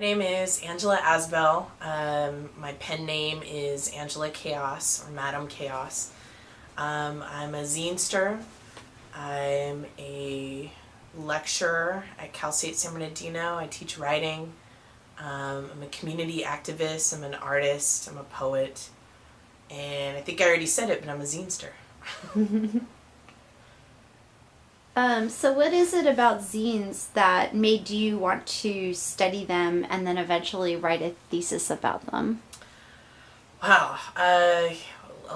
My name is Angela Asbell. My pen name is Angela Chaos or Madam Chaos. I'm a zinester. I'm a lecturer at Cal State San Bernardino. I teach writing. I'm a community activist. I'm an artist. I'm a poet. And I think I already said it, but I'm a zinester. So what is it about zines that made you want to study them and then eventually write a thesis about them? Wow, a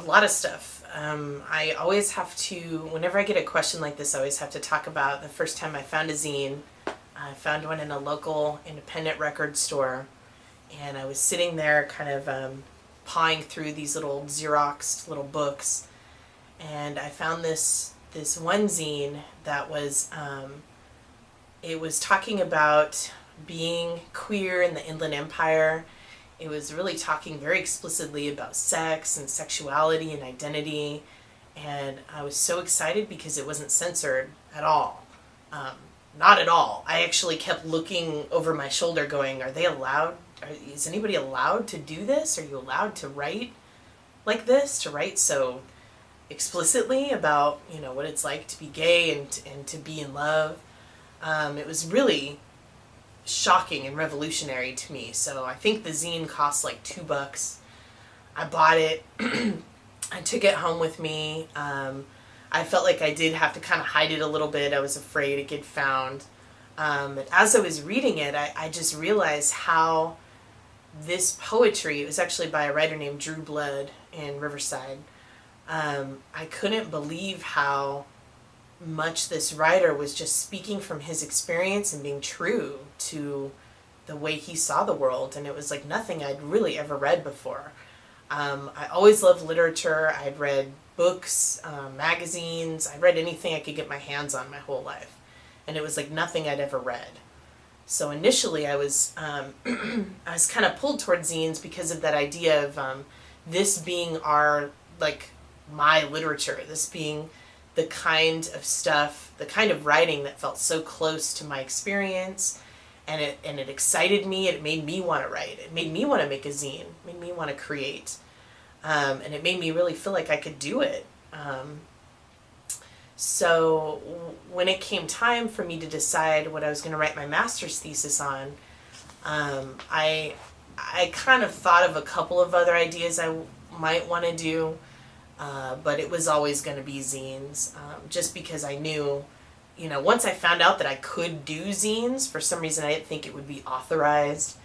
lot of stuff. I always have to, whenever I get a question like this, I always have to talk about the first time I found a zine. I found one in a local independent record store, and I was sitting there kind of pawing through these little Xeroxed little books, and I found this one zine that was, it was talking about being queer in the Inland Empire. It was really talking very explicitly about sex and sexuality and identity, and I was so excited because it wasn't censored at all. Not at all. I actually kept looking over my shoulder going, are they allowed, is anybody allowed to do this? Are you allowed to write like this, to write so explicitly about, what it's like to be gay and to be in love? It was really shocking and revolutionary to me. So I think the zine cost like $2. I bought it. I took it home with me. I felt like I did have to kind of hide it a little bit. I was afraid it'd get found. But as I was reading it, I just realized how this poetry, it was actually by a writer named Drew Blood in Riverside. I couldn't believe how much this writer was just speaking from his experience and being true to the way he saw the world, and it was like nothing I'd really ever read before. I always loved literature. I'd read books, magazines. I read anything I could get my hands on my whole life, and it was like nothing I'd ever read. So initially I was I was kind of pulled towards zines because of that idea of this being my literature, this being the kind of stuff, the kind of writing that felt so close to my experience, and it excited me. It made me want to write. It made me want to make a zine. It made me want to create, and it made me really feel like I could do it. So when it came time for me to decide what I was going to write my master's thesis on, I kind of thought of a couple of other ideas I might want to do. But it was always going to be zines, just because I knew, once I found out that I could do zines, for some reason I didn't think it would be authorized,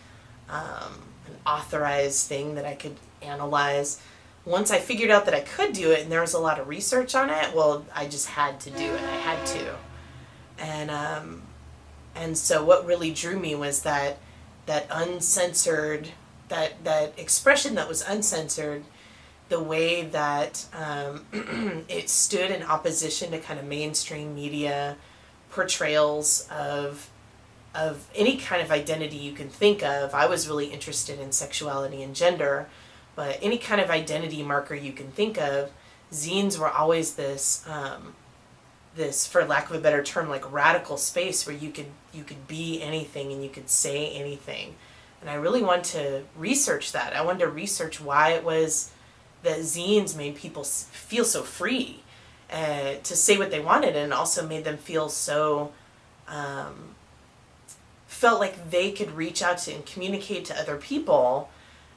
an authorized thing that I could analyze. Once I figured out that I could do it and there was a lot of research on it, well, I just had to do it. I had to. And so what really drew me was that uncensored, that expression that was uncensored, the way that it stood in opposition to kind of mainstream media portrayals of any kind of identity you can think of. I was really interested in sexuality and gender, but any kind of identity marker you can think of, zines were always this, for lack of a better term, like radical space where you could be anything and you could say anything. And I really wanted to research that. I wanted to research why it was that zines made people feel so free to say what they wanted, and also made them feel so, felt like they could reach out to and communicate to other people.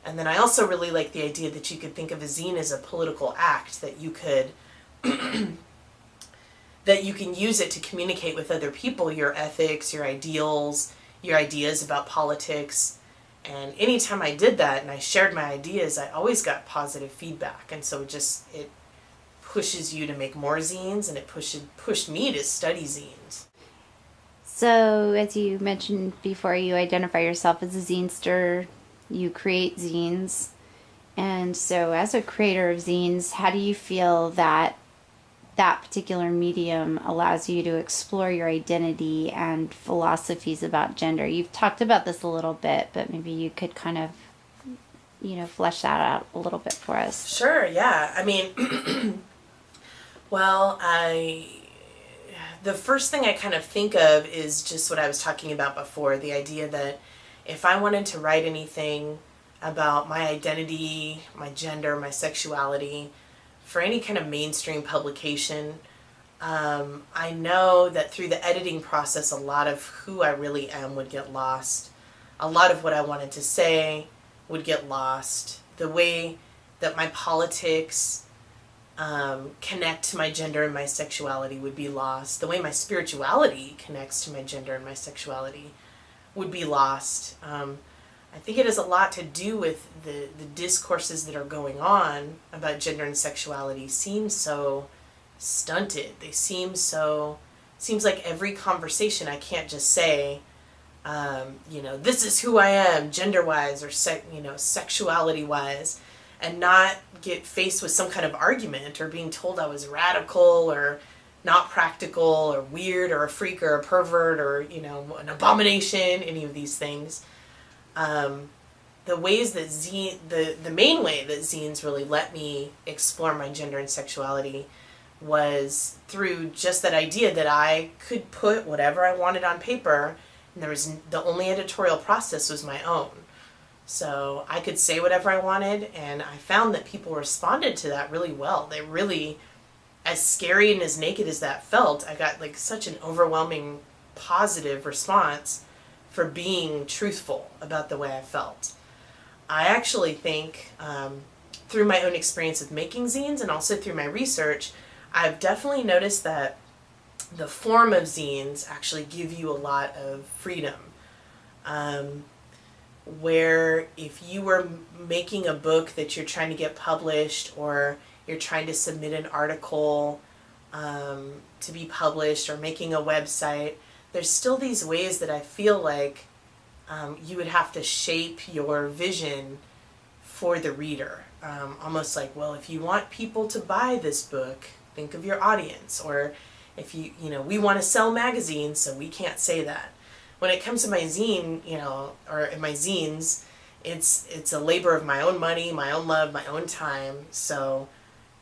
And then I also really like the idea that you could think of a zine as a political act, that you could, that you can use it to communicate with other people your ethics, your ideals, your ideas about politics. And anytime I did that and I shared my ideas, I always got positive feedback. And so it pushes you to make more zines, and it pushed me to study zines. So, as you mentioned before, you identify yourself as a zinester, you create zines. And so, as a creator of zines, how do you feel that particular medium allows you to explore your identity and philosophies about gender? You've talked about this a little bit, but maybe you could kind of, flesh that out a little bit for us. Sure, yeah. I mean, well, the first thing I kind of think of is just what I was talking about before, the idea that, if I wanted to write anything about my identity, my gender, my sexuality, for any kind of mainstream publication, I know that through the editing process, a lot of who I really am would get lost. A lot of what I wanted to say would get lost. The way that my politics connect to my gender and my sexuality would be lost. The way my spirituality connects to my gender and my sexuality would be lost. I think it has a lot to do with the discourses that are going on about gender and sexuality seem so stunted. They seems like every conversation I can't just say, this is who I am gender-wise or sexuality-wise, and not get faced with some kind of argument or being told I was radical or not practical or weird or a freak or a pervert or, an abomination, any of these things. The ways that the main way that zines really let me explore my gender and sexuality was through just that idea that I could put whatever I wanted on paper, and the only editorial process was my own. So I could say whatever I wanted, and I found that people responded to that really well. They really, as scary and as naked as that felt, I got like such an overwhelming positive response for being truthful about the way I felt. I actually think through my own experience with making zines and also through my research, I've definitely noticed that the form of zines actually give you a lot of freedom. Where if you were making a book that you're trying to get published, or you're trying to submit an article to be published, or making a website, there's still these ways that I feel like you would have to shape your vision for the reader. Almost like, well, if you want people to buy this book, think of your audience. Or if we want to sell magazines, so we can't say that. When it comes to my zine, or in my zines, it's a labor of my own money, my own love, my own time. So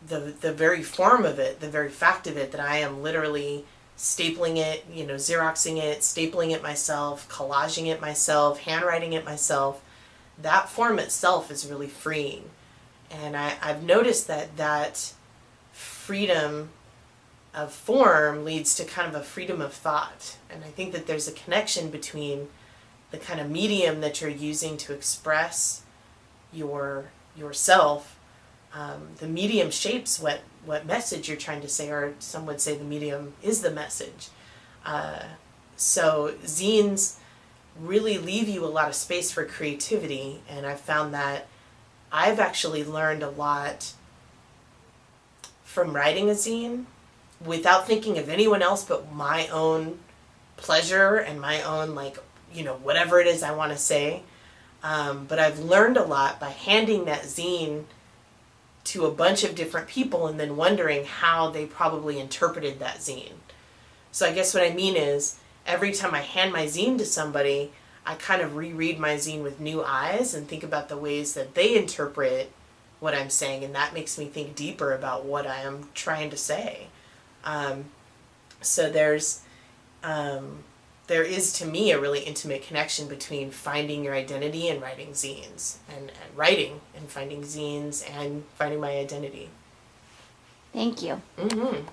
the very form of it, the very fact of it, that I am literally stapling it, Xeroxing it, stapling it myself, collaging it myself, handwriting it myself, that form itself is really freeing. And I've noticed that freedom of form leads to kind of a freedom of thought. And I think that there's a connection between the kind of medium that you're using to express yourself. The medium shapes what message you're trying to say, or some would say the medium is the message. So zines really leave you a lot of space for creativity, and I've found that I've actually learned a lot from writing a zine without thinking of anyone else but my own pleasure and my own, whatever it is I want to say. But I've learned a lot by handing that zine to a bunch of different people and then wondering how they probably interpreted that zine. So I guess what I mean is, every time I hand my zine to somebody, I kind of reread my zine with new eyes and think about the ways that they interpret what I'm saying, and that makes me think deeper about what I am trying to say. So there is to me a really intimate connection between finding your identity and writing zines, and writing and finding zines and finding my identity. Thank you. Mm-hmm.